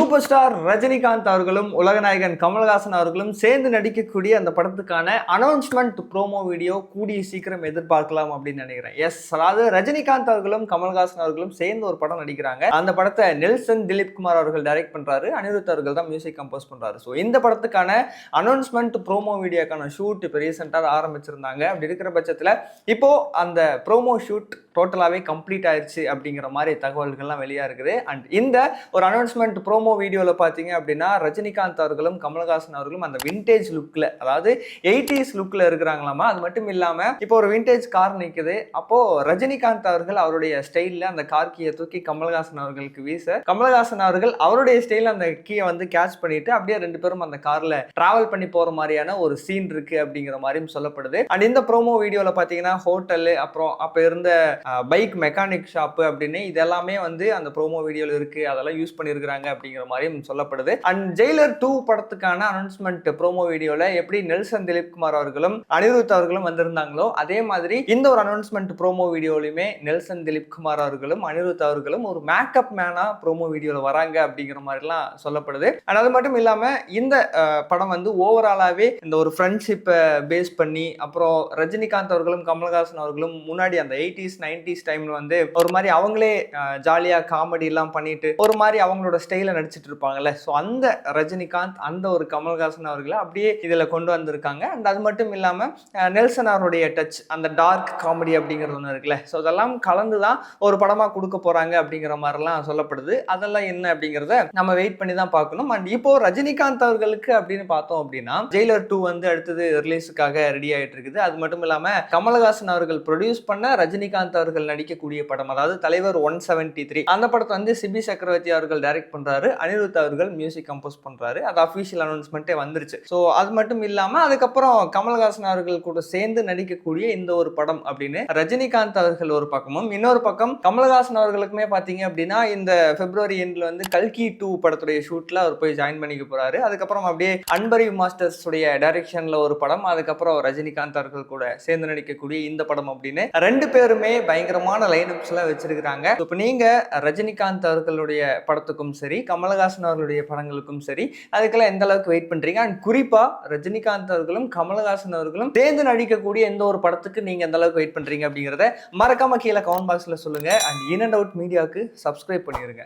Super star Rajinikanth அவர்களும் உலகநாயகன் கமல்ஹாசன் அவர்களும் சேர்ந்து நடிக்கக்கூடிய அந்த படத்துக்கான அனௌன்ஸ்மெண்ட் ப்ரோமோ வீடியோ கூடிய சீக்கிரம் எதிர்பார்க்கலாம் அப்படின்னு நினைக்கிறேன். எஸ், அதாவது ரஜினிகாந்த் அவர்களும் கமல்ஹாசன் அவர்களும் சேர்ந்து ஒரு படம் நடிக்கிறாங்க. அந்த படத்தை நெல்சன் திலீப் குமார் அவர்கள் டைரக்ட் பண்றாரு, அனிருத் அவர்கள் தான் மியூசிக் கம்போஸ் பண்றாரு. ஸோ இந்த படத்துக்கான அனௌன்ஸ்மெண்ட் ப்ரோமோ வீடியோக்கான ஷூட் இப்போ ரீசெண்டாக ஆரம்பிச்சிருந்தாங்க. அப்படி இருக்கிற பட்சத்தில் இப்போ அந்த ப்ரோமோ ஷூட் டோட்டலாகவே கம்ப்ளீட் ஆயிடுச்சு அப்படிங்கிற மாதிரி தகவல்கள்லாம் வெளியாக இருக்குது. அண்ட் இந்த ஒரு அனௌன்ஸ்மெண்ட் ப்ரோமோ வீடியோவில் பார்த்தீங்க அப்படின்னா ரஜினிகாந்த் அவர்களும் கமல்ஹாசன் அவர்களும் அந்த விண்டேஜ் லுக்கில், அதாவது 80s லுக்கில் இருக்கிறாங்களாமா. அது மட்டும் இல்லாமல் இப்போ ஒரு விண்டேஜ் கார் நிற்குது. அப்போது ரஜினிகாந்த் அவர்கள் அவருடைய ஸ்டைலில் அந்த கார் கீயை தூக்கி கமல்ஹாசன் அவர்களுக்கு வீச, கமல்ஹாசன் அவர்கள் அவருடைய ஸ்டைலில் அந்த கீயை வந்து கேட்ச் பண்ணிட்டு அப்படியே ரெண்டு பேரும் அந்த காரில் டிராவல் பண்ணி போகிற மாதிரியான ஒரு சீன் இருக்குது அப்படிங்கிற மாதிரியும் சொல்லப்படுது. அண்ட் இந்த ப்ரோமோ வீடியோவில் பார்த்தீங்கன்னா ஹோட்டலு, அப்புறம் அப்போ இருந்த பைக் மெக்கானிக் ஷாப்பு அப்படின்னு இதெல்லாமே வந்து அந்த ப்ரோமோ வீடியோவில் இருக்குது. அதெல்லாம் யூஸ் பண்ணியிருக்கிறாங்க அப்படிங்கிற மாதிரியும் சொல்லப்படுது. அண்ட் ஜெயிலர் 2 படத்துக்கான அனௌன்ஸ்மெண்ட் ப்ரோமோ வீடியோவில் எப்படி நெல்சன் திலீப் குமார் அவர்களும் அனிருத் அவர்களும் வந்திருந்தாங்களோ அதே மாதிரி இந்த ஒரு அனௌன்ஸ்மெண்ட் ப்ரோமோ வீடியோலையுமே நெல்சன் திலீப் குமார் அவர்களும் அனிருத் அவர்களும் ஒரு மேக்கப் மேனா ப்ரோமோ வீடியோவில் வராங்க அப்படிங்கிற மாதிரிலாம் சொல்லப்படுது. அண்ட் அது மட்டும் இல்லாமல் இந்த படம் வந்து ஓவராலாகவே இந்த ஒரு ஃப்ரெண்ட்ஷிப்பை பேஸ் பண்ணி, அப்புறம் ரஜினிகாந்த் அவர்களும் கமல்ஹாசன் அவர்களும் முன்னாடி அந்த 80s 90s டைம்ல வந்து ஒரு மாதிரி அவங்களே ஜாலியாக காமெடி எல்லாம் பண்ணிட்டு ஒரு மாதிரி அவங்களோட ஸ்டைல நடிச்சிட்டு இருப்பாங்கல்ல. ஸோ அந்த ரஜினிகாந்த், அந்த ஒரு கமல்ஹாசன் அவர்களை அப்படியே இதில் கொண்டு வந்திருக்காங்க. அண்ட் அது மட்டும் இல்லாமல் நெல்சன் அவருடைய டச், அந்த டார்க் காமெடி அப்படிங்கிறது ஒன்று இருக்குல்ல. ஸோ அதெல்லாம் கலந்து தான் ஒரு படமாக கொடுக்க போறாங்க அப்படிங்கிற மாதிரிலாம் சொல்லப்படுது. அதெல்லாம் என்ன அப்படிங்கிறத நம்ம வெயிட் பண்ணி தான் பார்க்கணும். அண்ட் இப்போ ரஜினிகாந்த் அவர்களுக்கு அப்படின்னு பார்த்தோம் அப்படின்னா ஜெயிலர் 2 வந்து அடுத்தது ரிலீஸுக்காக ரெடி ஆகிட்டு இருக்குது. அது மட்டும் இல்லாமல் கமல்ஹாசன் அவர்கள் ப்ரொடியூஸ் பண்ண ரஜினிகாந்த் அவர்கள் நடிக்கக்கூடிய படம், அதாவது தலைவர் 173, அந்த படத்தை வந்து சிபி சக்கரவர்த்தி அவர்கள் டைரக்ட் பண்றாரு, அனிருத் அவர்கள் மியூசிக் கம்போஸ் பண்றாரு. அது அஃபிஷியல் அனௌன்ஸ்மெண்ட்டே வந்துருச்சு. ஸோ அது மட்டும் இல்லாம அதுக்கப்புறம் கமல்ஹாசன் அவர்கள் கூட சேர்ந்து நடிக்கக்கூடிய இந்த ஒரு படம் அப்படின்னு ரஜினிகாந்த் அவர்கள் ஒரு பக்கமும், இன்னொரு பக்கம் கமல்ஹாசன் அவர்களுக்குமே பாத்தீங்க அப்படின்னா இந்த பிப்ரவரி எண்ட்ல வந்து கல்கி 2 படத்துடைய ஷூட்ல அவர் போய் ஜாயின் பண்ணிக்க போறாரு. அதுக்கப்புறம் அப்படியே அன்பரி மாஸ்டர்ஸ் உடைய டைரக்ஷன்ல ஒரு படம், அதுக்கப்புறம் ரஜினிகாந்த் அவர்கள் கூட சேர்ந்து நடிக்கக்கூடிய இந்த படம் அப்படின்னு ரெண்டு பேருமே பயங்கரமான லைனப்ஸ் எல்லாம் வச்சிருக்காங்க. இப்போ நீங்க ரஜினிகாந்த் அவர்களுடைய படத்துக்கும் சரி, கமல்ஹாசன் அவர்களுடைய படங்களுக்கும் சரி, அதுக்கெல்லாம் எந்த அளவுக்கு வெயிட் பண்றீங்க? அண்ட் குறிப்பா ரஜினிகாந்த் அவர்களும் கமல்ஹாசன் அவர்களும் சேர்ந்து நடிக்கக்கூடிய எந்த ஒரு படத்துக்கு நீங்க எந்த அளவுக்கு வெயிட் பண்றீங்க அப்படிங்கிறத மறக்காம கீழே கமெண்ட் பாக்ஸ்ல சொல்லுங்க. அண்ட் இன் அண்ட் அவுட் மீடியாவுக்கு சப்ஸ்கிரைப் பண்ணிருங்க.